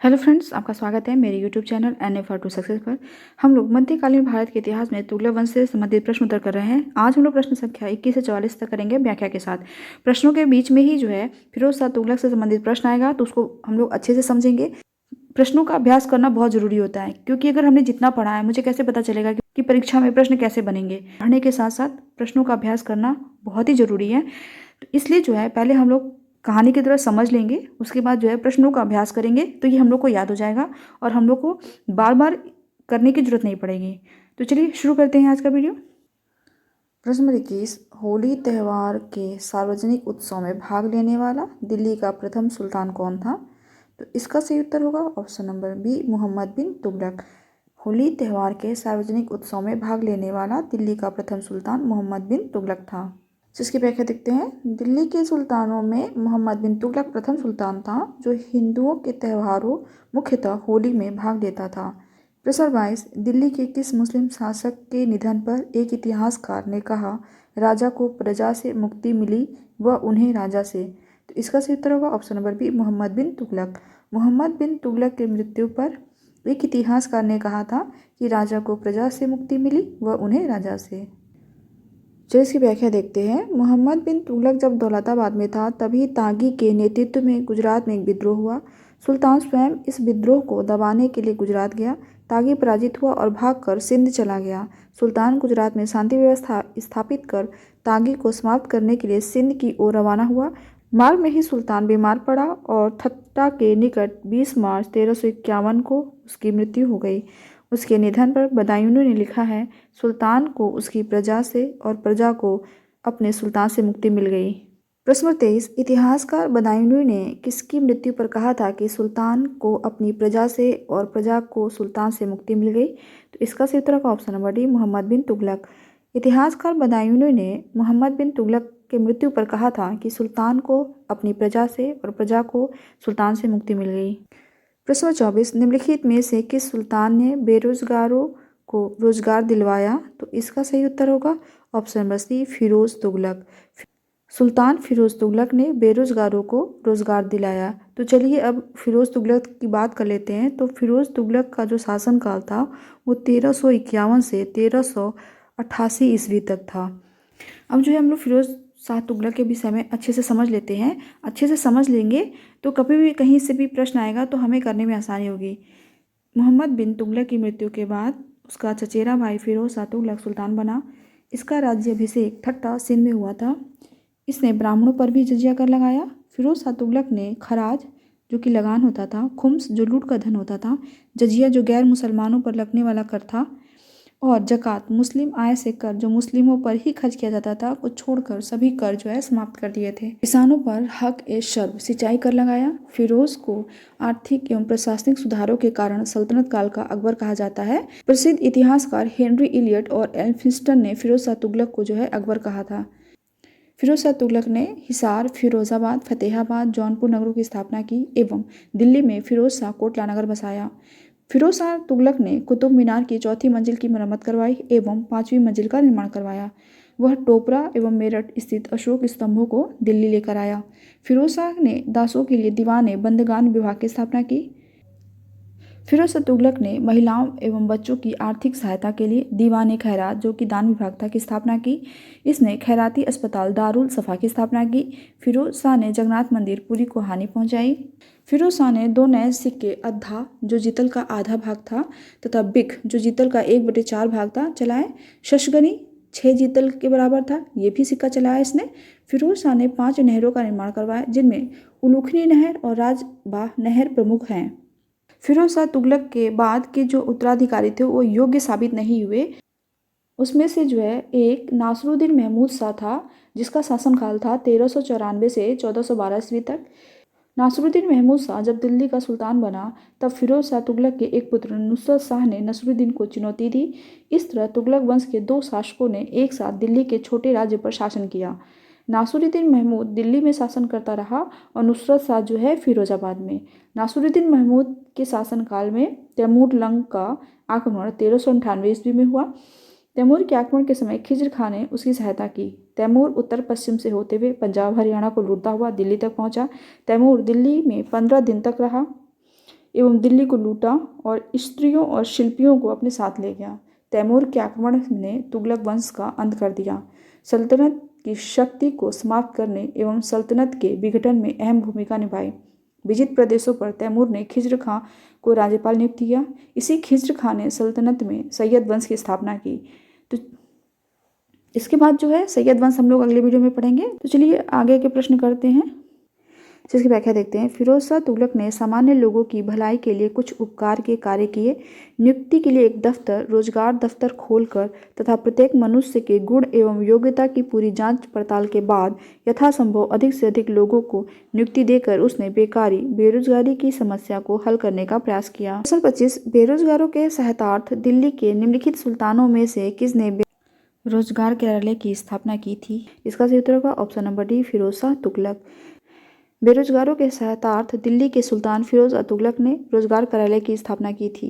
Hello friends, आपका स्वागत है मेरे YouTube channel N F R to success पर। हम लोग मध्यकालीन भारत के इतिहास में तुगलक वंश से संबंधित प्रश्न उत्तर कर रहे हैं। आज हम लोग प्रश्न संख्या 21 से 44 तक करेंगे व्याख्या के साथ। प्रश्नों के बीच में ही जो है फिरोज शाह तुगलक से संबंधित प्रश्न आएगा, तो उसको हम लोग अच्छे से समझेंगे। प्रश्नों का अभ्यास करना बहुत जरूरी होता है, क्योंकि अगर हमने जितना पढ़ा है, मुझे कैसे पता चलेगा कि परीक्षा में प्रश्न कैसे बनेंगे। पढ़ने के साथ साथ प्रश्नों का अभ्यास करना बहुत ही जरूरी है। तो इसलिए जो है पहले हम लोग कहानी की तरह समझ लेंगे, उसके बाद जो है प्रश्नों का अभ्यास करेंगे, तो ये हम लोग को याद हो जाएगा और हम लोग को बार बार करने की जरूरत नहीं पड़ेगी। तो चलिए शुरू करते हैं आज का वीडियो। प्रश्न नंबर 21, होली त्यौहार के सार्वजनिक उत्सव में भाग लेने वाला दिल्ली का प्रथम सुल्तान कौन था? तो इसका सही उत्तर होगा ऑप्शन नंबर बी, मोहम्मद बिन तुगलक। होली त्यौहार के सार्वजनिक उत्सव में भाग लेने वाला दिल्ली का प्रथम सुल्तान मोहम्मद बिन तुगलक था। जिसकी व्याख्या देखते हैं। दिल्ली के सुल्तानों में मोहम्मद बिन तुगलक प्रथम सुल्तान था, जो हिंदुओं के त्योहारों मुख्यतः होली में भाग लेता था। प्रश्न 22, दिल्ली के किस मुस्लिम शासक के निधन पर एक इतिहासकार ने कहा राजा को प्रजा से मुक्ति मिली व उन्हें राजा से? तो इसका सही उत्तर होगा ऑप्शन नंबर बी, मोहम्मद बिन तुगलक। मोहम्मद बिन तुगलक के मृत्यु पर एक इतिहासकार ने कहा था कि राजा को प्रजा से मुक्ति मिली व उन्हें राजा से। चलिए इसकी व्याख्या देखते हैं। मोहम्मद बिन तुगलक जब दौलताबाद में था, तभी तागी के नेतृत्व में गुजरात में एक विद्रोह हुआ। सुल्तान स्वयं इस विद्रोह को दबाने के लिए गुजरात गया। तागी पराजित हुआ और भागकर सिंध चला गया। सुल्तान गुजरात में शांति व्यवस्था स्थापित कर तागी को समाप्त करने के लिए सिंध की ओर रवाना हुआ। मार्ग में ही सुल्तान बीमार पड़ा और ठट्टा के निकट 20 मार्च 1351 को उसकी मृत्यु हो गई। उसके निधन पर बदायूंनी ने लिखा है, सुल्तान को उसकी प्रजा से और प्रजा को अपने सुल्तान से मुक्ति मिल गई। प्रश्न 23, इतिहासकार बदायूंनी ने किसकी मृत्यु पर कहा था कि सुल्तान को अपनी प्रजा से और प्रजा को सुल्तान से मुक्ति मिल गई? तो इसका सही उत्तर का ऑप्शन नंबर डी, मोहम्मद बिन तुगलक। इतिहासकार बदायूंनी ने मोहम्मद बिन तुगलक के मृत्यु पर कहा था कि सुल्तान को अपनी प्रजा से और प्रजा को सुल्तान से मुक्ति मिल गई। प्रश्न 24, निम्नलिखित में से किस सुल्तान ने बेरोजगारों को रोजगार दिलवाया? तो इसका सही उत्तर होगा option number C, Firoz Tughlaq. सुल्तान फिरोज तुगलक ने बेरोजगारों को रोजगार दिलाया। तो चलिए अब फिरोज तुगलक की बात कर लेते हैं। तो फिरोज तुगलक का जो शासनकाल था वो 1351 से 1388 ईस्वी तक था। अब जो है हम लोग फिरोज शाह तुगलक के विषय में अच्छे से समझ लेते हैं। अच्छे से समझ लेंगे तो कभी भी कहीं से भी प्रश्न आएगा तो हमें करने में आसानी होगी। मोहम्मद बिन तुगलक की मृत्यु के बाद उसका चचेरा भाई फिरोज शाह तुगलक सुल्तान बना। इसका राज्याभिषेक ठट्टा सिंध में हुआ था। इसने ब्राह्मणों पर भी जजिया कर लगाया। फिरोज शाह तुगलक ने खराज, जो कि लगान होता था, खुम्स, जो लूट का धन होता था, जजिया, जो गैर मुसलमानों पर लगने वाला कर था, और जक़ात, मुस्लिम आय से कर, जो मुस्लिमों पर ही खर्च किया जाता था, को छोड़कर सभी कर जो है समाप्त कर दिए थे। किसानों पर हक ए शर्ब, सिंचाई कर लगाया। फिरोज को आर्थिक एवं प्रशासनिक सुधारों के कारण सल्तनत काल का अकबर कहा जाता है। प्रसिद्ध इतिहासकार हेनरी इलियट और एल्फिंस्टन ने फिरोज शाह तुगलक को जो है अकबर कहा था। फिरोज शाह तुगलक ने हिसार, फिरोजाबाद, फतेहाबाद, जौनपुर नगरों की स्थापना की एवं दिल्ली में फिरोज शाह कोटला नगर बसाया। फिरोज शाह तुगलक ने कुतुब मीनार की चौथी मंजिल की मरम्मत करवाई एवं 5वीं मंजिल का निर्माण करवाया। वह टोपरा एवं मेरठ स्थित अशोक स्तंभों को दिल्ली लेकर आया। फिरोज शाह ने दासों के लिए दीवाने बंदगान विभाग की स्थापना की। फिरोज शाह तुगलक ने महिलाओं एवं बच्चों की आर्थिक सहायता के लिए दीवान खैरात, जो कि दान विभाग था, की स्थापना की। इसने खैराती अस्पताल दारुल सफ़ा की स्थापना की। फिरोज शाह ने जगन्नाथ मंदिर पुरी को हानि पहुंचाई। फिरोज शाह ने 2 नए सिक्के, अद्धा, जो जीतल का आधा भाग था, तथा बिक, जो जीतल का 1/4 भाग था, चलाए। शशगनी 6 जीतल के बराबर था, ये भी सिक्का चलाया इसने। फिरोज शाह ने 5 नहरों का निर्माण करवाया, जिनमें उलूखनी नहर और राजबाह नहर प्रमुख हैं। फिरोज शाह तुगलक के बाद के जो उत्तराधिकारी थे वो योग्य साबित नहीं हुए। उसमें से जो है एक नासरुद्दीन महमूद शाह था, जिसका शासनकाल था 1394 से 1412 ईस्वी तक। नासरुद्दीन महमूद शाह जब दिल्ली का सुल्तान बना, तब फिरोज शाह तुगलक के एक पुत्र नुसरत शाह ने नसरुद्दीन को चुनौती दी। इस तरह तुगलक वंश के 2 शासकों ने एक साथ दिल्ली के छोटे राज्य पर शासन किया। नासरुद्दीन महमूद दिल्ली में शासन करता रहा और नुसरत शाह जो है फिरोजाबाद में। नासरुद्दीन महमूद के शासनकाल में तैमूर लंग का आक्रमण 1398 ईस्वी में हुआ। तैमूर के आक्रमण के समय खिज्र खां ने उसकी सहायता की। तैमूर उत्तर पश्चिम से होते हुए पंजाब हरियाणा को लूटता हुआ दिल्ली तक पहुंचा। तैमूर दिल्ली में 15 दिन तक रहा। एवं दिल्ली को लूटा और स्त्रियों और शिल्पियों को अपने साथ ले गया। तैमूर के आक्रमण ने तुगलक वंश का अंत कर दिया। सल्तनत की शक्ति को समाप्त करने एवं सल्तनत के विघटन में अहम भूमिका निभाई। विजित प्रदेशों पर तैमूर ने खिज्र खां को राज्यपाल नियुक्त किया। इसी खिज्र खां ने सल्तनत में सैयद वंश की स्थापना की। तो इसके बाद जो है सैयद वंश हम लोग अगले वीडियो में पढ़ेंगे। तो चलिए आगे के प्रश्न करते हैं, जिसकी व्याख्या देखते हैं। फिरोज शाह तुगलक ने सामान्य लोगों की भलाई के लिए कुछ उपकार के कार्य किए। नियुक्ति के लिए एक दफ्तर, रोजगार दफ्तर खोलकर तथा प्रत्येक मनुष्य के गुण एवं योग्यता की पूरी जांच पड़ताल के बाद यथासंभव अधिक से अधिक लोगों को नियुक्ति देकर उसने बेकारी बेरोजगारी की समस्या को हल करने का प्रयास किया। प्रश्न 25, बेरोजगारों के सहायतार्थ दिल्ली के निम्नलिखित सुल्तानों में से किसने रोजगार कार्यालय की स्थापना की थी? इसका सही उत्तर होगा option number D, Firoz Shah Tughlaq. बेरोजगारों के सहायतार्थ दिल्ली के सुल्तान फिरोज तुगलक ने रोजगार कार्यालय की स्थापना की थी।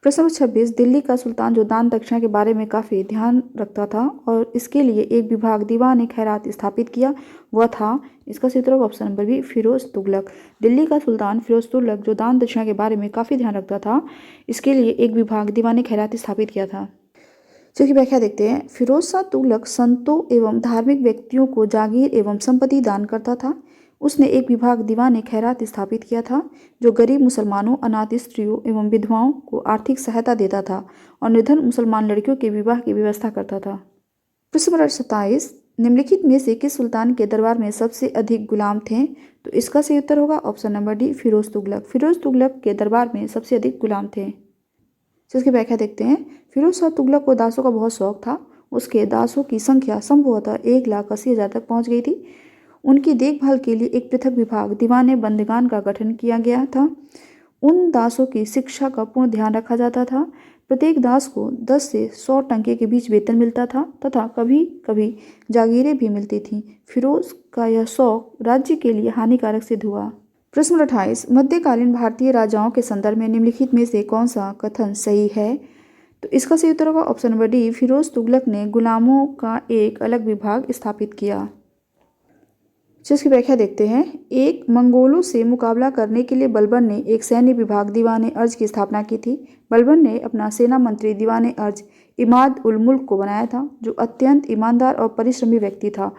प्रश्न 26, दिल्ली का सुल्तान जो दान दक्षिणा के बारे में काफ़ी ध्यान रखता था और इसके लिए एक विभाग दीवान खैरात स्थापित किया, वह था, इसका सही उत्तर होगा option number B, Firoz Tughlaq. Delhi का सुल्तान फिरोज तुगलक जो दान दक्षिणा के बारे में काफ़ी ध्यान रखता था, इसके लिए एक विभाग दीवान खैरात स्थापित किया था। जिसकी व्याख्या देखते हैं। फिरोज शाह तुगलक संतों एवं धार्मिक व्यक्तियों को जागीर एवं संपत्ति दान करता था। उसने एक विभाग दीवान खैरात स्थापित किया था जो गरीब मुसलमानों, अनाथ स्त्रियों एवं विधवाओं को आर्थिक सहायता देता था और निर्धन मुसलमान लड़कियों के विवाह की व्यवस्था करता था। प्रश्न नंबर 27, निम्नलिखित में से किस सुल्तान के दरबार में सबसे अधिक गुलाम थे? तो इसका सही उत्तर होगा option number D, Firoz Tughlaq. Firoz Tughlaq के दरबार में सबसे अधिक गुलाम थे। जिसकी व्याख्या देखते हैं। फिरोज शाह तुगलक को दासों का बहुत शौक था। उसके दासों की संख्या संभवतः 1,80,000 तक पहुंच गई थी। उनकी देखभाल के लिए एक पृथक विभाग दीवाने बंदगान का गठन किया गया था। उन दासों की शिक्षा का पूर्ण ध्यान रखा जाता था। प्रत्येक दास को 10 से 100 टंके के बीच वेतन मिलता था तथा कभी कभी जागीरें भी मिलती थीं। फिरोज का यह शौक राज्य के लिए हानिकारक सिद्ध हुआ। प्रश्न 28, मध्यकालीन भारतीय राजाओं के संदर्भ में निम्नलिखित में से कौन सा कथन सही है? तो इसका सही उत्तर होगा option number D, Firoz Tughlaq ने गुलामों का एक अलग विभाग स्थापित किया। जिसकी व्याख्या देखते हैं। एक, मंगोलों से मुकाबला करने के लिए बलबन ने एक सैन्य विभाग दीवाने अर्ज की स्थापना की थी। बलबन ने अपना सेना मंत्री दीवाने अर्ज इमाद उल मुल्क को बनाया था जो अत्यंत ईमानदार और परिश्रमी व्यक्ति था।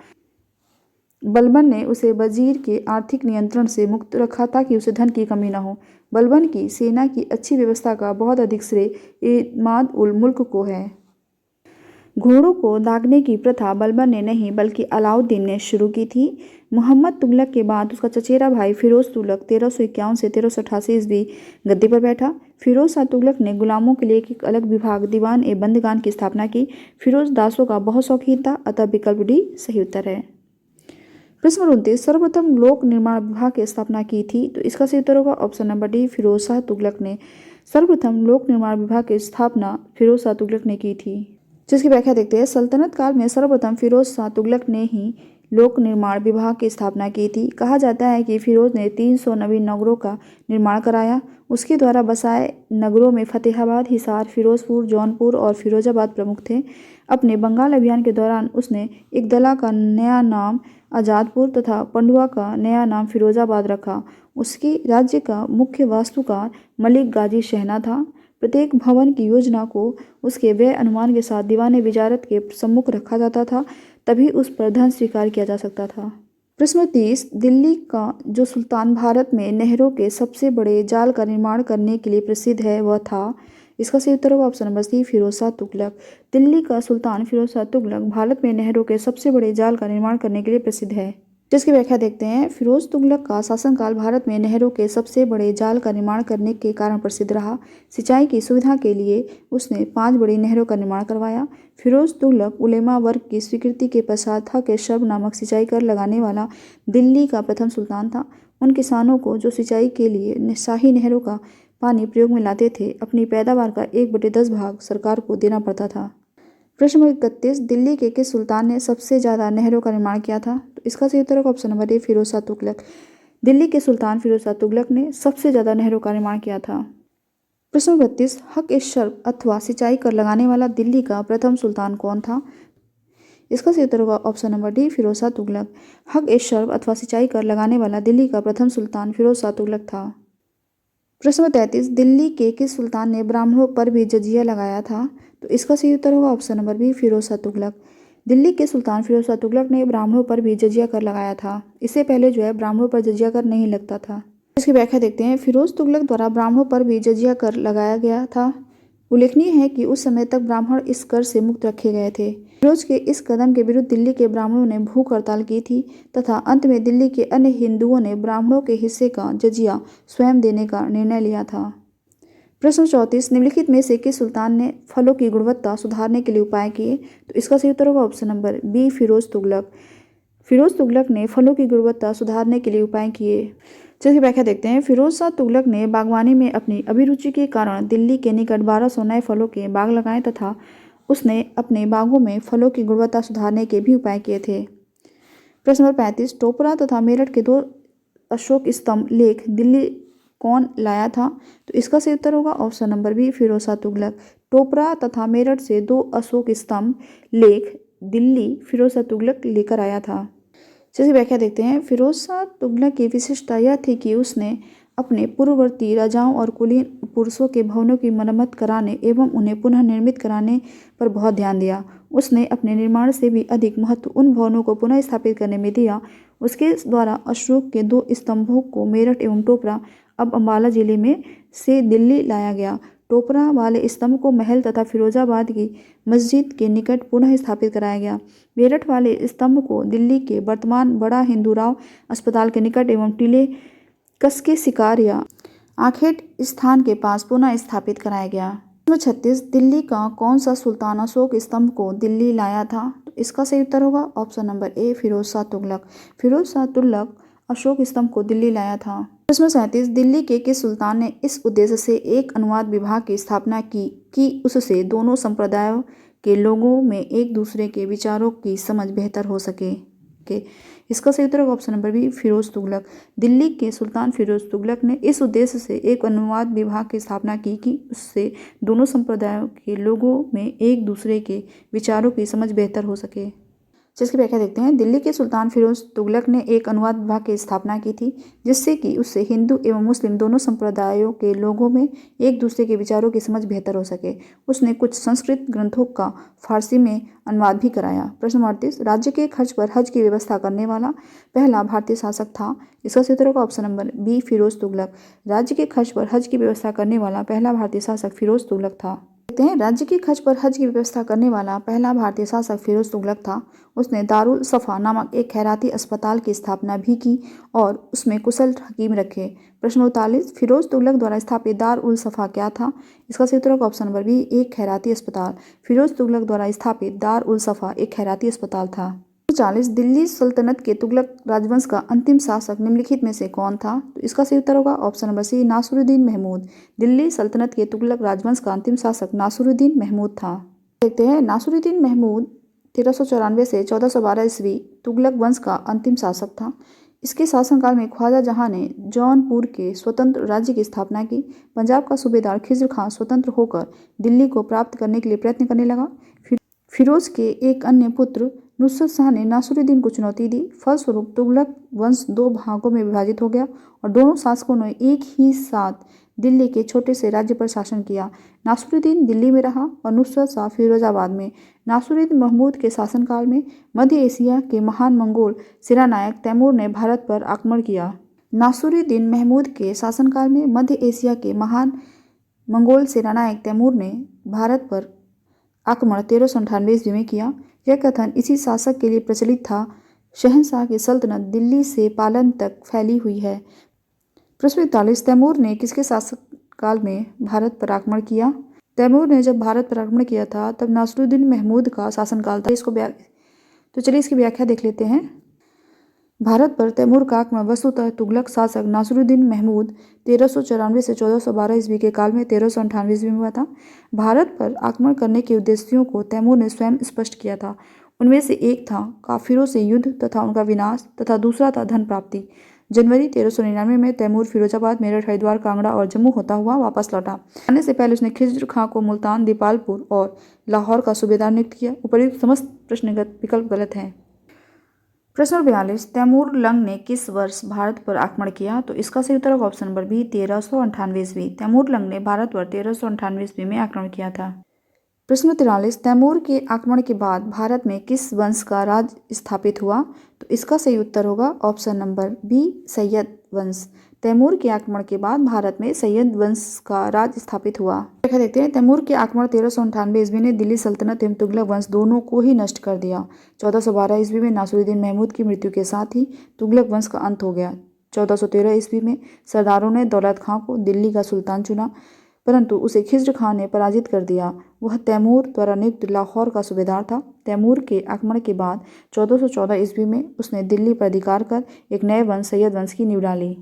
बलबन ने उसे वजीर के आर्थिक नियंत्रण से मुक्त रखा ताकि उसे धन की कमी न हो। बलबन की सेना की अच्छी व्यवस्था का बहुत अधिक श्रेय इमाद उल मुल्क को है। घोड़ों को दागने की प्रथा बलबन ने नहीं बल्कि अलाउद्दीन ने शुरू की थी। मोहम्मद तुगलक के बाद उसका चचेरा भाई फिरोज तुगलक 1351 से 1388 ईस्वी गद्दी पर बैठा। फिरोज शाह तुगलक ने गुलामों के लिए एक अलग विभाग दीवान ए बंदगान की स्थापना की। फिरोज दासों का बहुत शौकीन था, अतः विकल्प डी सही उत्तर है। प्रश्न 29, सर्वप्रथम लोक निर्माण विभाग की स्थापना की थी। तो इसका सही उत्तर होगा option number D, Firoz Shah Tughlaq ने। सर्वप्रथम लोक निर्माण विभाग की स्थापना फिरोज शाह तुगलक ने की थी। जिसकी व्याख्या देखते हैं। सल्तनत काल में सर्वप्रथम फिरोज शाह तुगलक ने ही लोक निर्माण विभाग की स्थापना की थी। कहा जाता है कि फिरोज ने 300 नवीन नगरों का निर्माण कराया। उसके द्वारा बसाए नगरों में फतेहाबाद, हिसार, फिरोजपुर, जौनपुर और फिरोजाबाद प्रमुख थे। अपने बंगाल अभियान के दौरान उसने एक दला का नया नाम आज़ादपुर तथा पंडुआ का नया नाम फिरोजाबाद रखा। उसकी राज्य का मुख्य वास्तुकार मलिक गाजी शहना था। प्रत्येक भवन की योजना को उसके व्यय अनुमान के साथ दीवाने विजारत के सम्मुख रखा जाता था, तभी उस पर धन स्वीकार किया जा सकता था। प्रश्न 30, दिल्ली का जो सुल्तान भारत में नहरों के सबसे बड़े जाल का निर्माण करने के लिए प्रसिद्ध है वह था। इसका सही उत्तर होगा option number C, Firoz Shah Tughlaq. Delhi का सुल्तान फिरोज शाह तुगलक भारत में नहरों के सबसे बड़े जाल का निर्माण करने के लिए प्रसिद्ध है। जिसकी व्याख्या देखते हैं। फिरोज तुगलक का शासनकाल भारत में नहरों के सबसे बड़े जाल का निर्माण करने के कारण प्रसिद्ध रहा। सिंचाई की सुविधा के लिए उसने 5 बड़ी नहरों का निर्माण करवाया। फिरोज तुगलक उलेमा वर्ग की स्वीकृति के पश्चात हक ए शर्ब नामक सिंचाई कर लगाने वाला दिल्ली का प्रथम सुल्तान था। उन किसानों को जो सिंचाई के लिए शाही नहरों का पानी प्रयोग में लाते थे, अपनी पैदावार का 1/10 भाग सरकार को देना पड़ता था। प्रश्न नंबर 31, दिल्ली के किस सुल्तान ने सबसे ज़्यादा नहरों का निर्माण किया था? तो इसका सही उत्तर होगा option number A, Firoz Shah Tughlaq. Delhi के सुल्तान फिरोज शाह तुगलक ने सबसे ज़्यादा नहरों का निर्माण किया था। प्रश्न नंबर 32, हक ए शर्ब अथवा सिंचाई कर लगाने वाला दिल्ली का प्रथम सुल्तान कौन था? इसका सही उत्तर होगा option number D, Firoz Shah Tughlaq. हक ए शर्ब अथवा सिंचाई कर लगाने वाला दिल्ली का प्रथम सुल्तान फिरोज शाह तुगलक था। प्रश्न नंबर 33, दिल्ली के किस सुल्तान ने ब्राह्मणों पर भी जजिया लगाया था? तो इसका सही उत्तर होगा option number B, Firoz Shah Tughlaq. Delhi के सुल्तान फिरोज शाह तुगलक ने ब्राह्मणों पर भी जजिया कर लगाया था। इससे पहले जो है ब्राह्मणों पर जजिया कर नहीं लगता था। इसकी व्याख्या देखते हैं। फिरोज तुगलक द्वारा ब्राह्मणों पर भी जजिया कर लगाया गया था। उल्लेखनीय है कि उस समय तक ब्राह्मण इस कर से मुक्त रखे गए थे। फिरोज के इस कदम के विरुद्ध दिल्ली के ब्राह्मणों ने भूख हड़ताल की थी तथा अंत में दिल्ली के अन्य हिंदुओं ने ब्राह्मणों के हिस्से का जजिया स्वयं देने का निर्णय लिया था। प्रश्न 34, निम्नलिखित में से किस सुल्तान ने फलों की गुणवत्ता सुधारने के लिए उपाय किए? तो इसका सही उत्तर होगा option number B, Firoz Tughlaq. Firoz Tughlaq ने फलों की गुणवत्ता सुधारने के लिए उपाय किए। चलिए व्याख्या देखते हैं। फिरोज शाह तुगलक ने बागवानी में अपनी अभिरुचि के कारण दिल्ली के निकट 1200 नए फलों के बाग लगाए तथा उसने अपने बागों में फलों की गुणवत्ता सुधारने के भी उपाय किए थे। प्रश्न नंबर 35, टोपरा तथा मेरठ के 2 अशोक स्तंभ लेख दिल्ली कौन लाया था? तो इसका सही उत्तर होगा option number B, Firoz Shah Tughlaq. Topra तथा मेरठ से 2 अशोक स्तंभ लेख दिल्ली फिरोज शाह तुगलक लेकर आया था। चलिए व्याख्या देखते हैं। फिरोज शाह तुगलक की विशिष्टता यह थी कि उसने अपने पूर्ववर्ती राजाओं और कुलीन पुरुषों के भवनों की मरम्मत कराने एवं उन्हें पुनः निर्मित कराने पर बहुत ध्यान दिया। उसने अपने निर्माण से भी अधिक महत्व उन भवनों को पुनः स्थापित करने में दिया। उसके द्वारा अशोक के 2 स्तंभों को मेरठ एवं टोपरा अब अम्बाला जिले में से दिल्ली लाया गया। टोपरा वाले स्तंभ को महल तथा फिरोजाबाद की मस्जिद के निकट पुनः स्थापित कराया गया। मेरठ वाले स्तंभ को दिल्ली के वर्तमान बड़ा हिंदूराव अस्पताल के निकट एवं टीले कसके सिकारिया आखेट स्थान के पास पुनः स्थापित कराया गया। 36, दिल्ली का कौन सा सुल्तान अशोक स्तंभ को दिल्ली लाया था? तो इसका सही उत्तर होगा option number A, Firoz Shah Tughlaq. Firoz Shah Tughlaq Ashok स्तंभ को दिल्ली लाया था। प्रश्न 37, दिल्ली के किस सुल्तान ने इस उद्देश्य से एक अनुवाद विभाग की स्थापना की कि उससे दोनों संप्रदायों के लोगों में एक दूसरे के विचारों की समझ बेहतर हो सके? इसका सही उत्तर होगा option number B, Firoz Tughlaq. Delhi के सुल्तान फिरोज तुगलक ने इस उद्देश्य से एक अनुवाद विभाग की स्थापना की कि उससे दोनों संप्रदायों के लोगों में एक दूसरे के विचारों की समझ बेहतर हो सके। जिसकी व्याख्या देखते हैं। दिल्ली के सुल्तान फिरोज तुगलक ने एक अनुवाद विभाग की स्थापना की थी जिससे कि उससे हिंदू एवं मुस्लिम दोनों संप्रदायों के लोगों में एक दूसरे के विचारों की समझ बेहतर हो सके। उसने कुछ संस्कृत ग्रंथों का फारसी में अनुवाद भी कराया। प्रश्न 38, राज्य के खर्च पर हज की व्यवस्था करने वाला पहला भारतीय शासक था? इसका सही उत्तर होगा option number B, Firoz Tughlaq. राज्य के खर्च पर हज की व्यवस्था करने वाला पहला भारतीय शासक फिरोज तुगलक था। देखते हैं। राज्य के खर्च पर हज की व्यवस्था करने वाला पहला भारतीय शासक फिरोज तुगलक था। उसने दारुल सफ़ा नामक एक खैराती अस्पताल की स्थापना भी की और उसमें कुशल हकीम रखे। प्रश्न 39, फिरोज तुगलक द्वारा स्थापित दारुल सफ़ा क्या था? इसका सही उत्तर होगा ऑप्शन नंबर बी, एक खैराती अस्पताल। फिरोज तुगलक द्वारा स्थापित दारुल सफ़ा एक खैराती अस्पताल था। 40, दिल्ली सल्तनत के तुगलक राजवंश का अंतिम शासक निम्नलिखित में से कौन था? तो इसका सही उत्तर होगा option number C, Nasiruddin Mahmud. Delhi सल्तनत के तुगलक राजवंश का अंतिम शासक नासिरुद्दीन महमूद था। देखते हैं। नासिरुद्दीन महमूद 1394 से 1412 ईस्वी तुगलक वंश का अंतिम शासक था। इसके शासनकाल में ख्वाजा जहां ने जौनपुर के स्वतंत्र राज्य की स्थापना की। पंजाब का सूबेदार खिज्र खां स्वतंत्र होकर दिल्ली को प्राप्त करने के लिए प्रयत्न करने लगा। फिरोज के एक अन्य पुत्र नुसरत शाह ने नासिरुद्दीन को चुनौती दी। फलस्वरूप तुगलक वंश 2 भागों में विभाजित हो गया और दोनों शासकों ने एक ही साथ दिल्ली के छोटे से राज्य पर शासन किया। नासिरुद्दीन दिल्ली में रहा और नुसरत शाह फिरोजाबाद में। नासिरुद्दीन महमूद के शासनकाल में मध्य एशिया के महान मंगोल सेनानायक तैमूर ने भारत पर आक्रमण किया। नासिरुद्दीन महमूद के शासनकाल में मध्य एशिया के महान मंगोल सेनानायक तैमूर ने भारत पर आक्रमण 1398 ईस्वी में किया। यह कथन इसी शासक के लिए प्रचलित था। शहंशाह की सल्तनत दिल्ली से पालन तक फैली हुई है। प्रश्न 41, तैमूर ने किसके शासनकाल में भारत पर आक्रमण किया? तैमूर ने जब भारत पर आक्रमण किया था तब नासिरुद्दीन महमूद का शासनकाल था। तो चलिए इसकी व्याख्या देख लेते हैं। भारत पर तैमूर का आक्रमण वस्तुतः तुगलक शासक नासिरुद्दीन महमूद 1394 से 1412 ईस्वी के काल में 1398 ईस्वी में हुआ था। भारत पर आक्रमण करने के उद्देश्यों को तैमूर ने स्वयं स्पष्ट किया था। उनमें से एक था काफिरों से युद्ध तथा उनका विनाश तथा दूसरा था धन प्राप्ति। जनवरी 1399 में तैमूर फिरोजाबाद, मेरठ, हरिद्वार, कांगड़ा और जम्मू होता हुआ वापस लौटा। आने से पहले उसने खिज्र खां को मुल्तान, दीपालपुर और लाहौर का सूबेदार नियुक्त किया। उपर्युक्त समस्त प्रश्नगत विकल्प गलत हैं। प्रश्न 42, तैमूर लंग ने किस वर्ष भारत पर आक्रमण किया? तो इसका सही उत्तर होगा ऑप्शन नंबर बी, 1398 ईस्वी। तैमूर लंग ने भारत पर 1398 ईस्वी में आक्रमण किया था। प्रश्न 43, तैमूर के आक्रमण के बाद भारत में किस वंश का राज स्थापित हुआ? तो इसका सही उत्तर होगा ऑप्शन नंबर बी, सैयद वंश। तैमूर के आक्रमण के बाद भारत में सैयद वंश का राज स्थापित हुआ। देखते हैं, तैमूर के आक्रमण 1398 ईस्वी ने दिल्ली सल्तनत एवं तुगलक वंश दोनों को ही नष्ट कर दिया। 1412 ईस्वी में नासिरुद्दीन महमूद की मृत्यु के साथ ही तुगलक वंश का अंत हो गया। 1413 ईस्वी में सरदारों ने दौलत खां को दिल्ली का सुल्तान चुना, परंतु उसे खिज्र खां ने पराजित कर दिया। वह तैमूर द्वारा नियुक्त लाहौर का सूबेदार था। तैमूर के आक्रमण के बाद 1414 ईस्वी में उसने दिल्ली पर अधिकार कर एक नए वंश सैयद वंश की नींव डाली।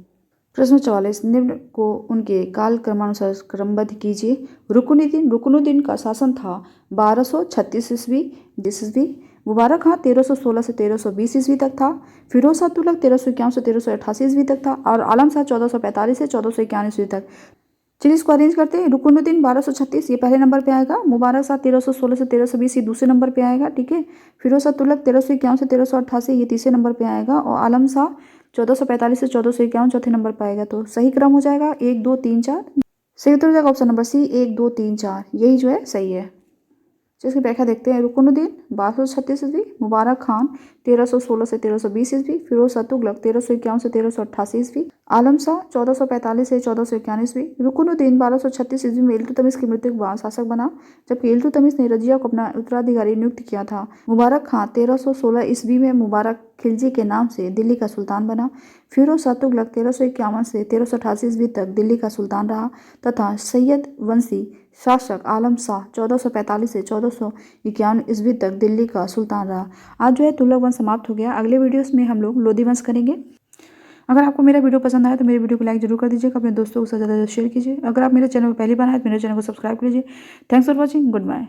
प्रश्न 44, निम्न को उनके काल क्रमानुसार क्रमबद्ध कीजिए। रुकनुद्दीन का शासन था 1236 ईस्वी। मुबारक खां 1316 से 1320 ईस्वी तक था। फिरोज शाह तुगलक 1351 से 1388 ईस्वी तक था और आलम शाह 1445 से 1451 ईस्वी तक। चलिए इसको अरेंज करते हैं। रुकनुद्दीन 1236 ये पहले नंबर पे आएगा। मुबारक शाह 1316 से 1320 ये दूसरे नंबर पे आएगा, ठीक है। फिरोज शाह तुगलक 1351 से 1388 ये तीसरे नंबर पे आएगा और आलम शाह 1445 से 1451 चौथे नंबर पर आएगा। तो सही क्रम हो जाएगा 1 2 3 4। सही उत्तर हो जाएगा ऑप्शन नंबर सी, 1 2 3 4, यही जो है सही है। तो इसकी व्याख्या देखते हैं। रुकनुद्दीन 1236 ईस्वी, मुबारक खान 1316 से 1320 ईस्वी, फिरोज शाह तुगलक 1351 से 1388 ईस्वी, आलम शाह 1445 से 1451 ईस्वी। रुकनुद्दीन 1236 ईस्वी में इल्तुतमिश की मृत्यु के बाद शासक बना, जबकि इल्तुतमिश ने रजिया को अपना उत्तराधिकारी नियुक्त किया था। मुबारक खां 1316 ईस्वी में मुबारक खिलजी के नाम से दिल्ली का सुल्तान बना। फिरोज शाह तुगलक 1351 से 1388 ईस्वी तक दिल्ली का सुल्तान रहा तथा सैयद वंशी शासक आलम शाह 1445 से 1451 ईस्वी तक दिल्ली का सुल्तान रहा। आज जो है तुगलक वंश समाप्त हो गया। अगले वीडियोस में हम लोग लोधी वंश करेंगे। अगर आपको मेरा वीडियो पसंद आया तो मेरे वीडियो को लाइक जरूर कर दीजिएगा, अपने दोस्तों के साथ ज़्यादा शेयर कीजिए। अगर आप मेरे चैनल पर पहली बार आए तो मेरे चैनल को सब्सक्राइब कर लीजिए। Thanks for watching, good bye.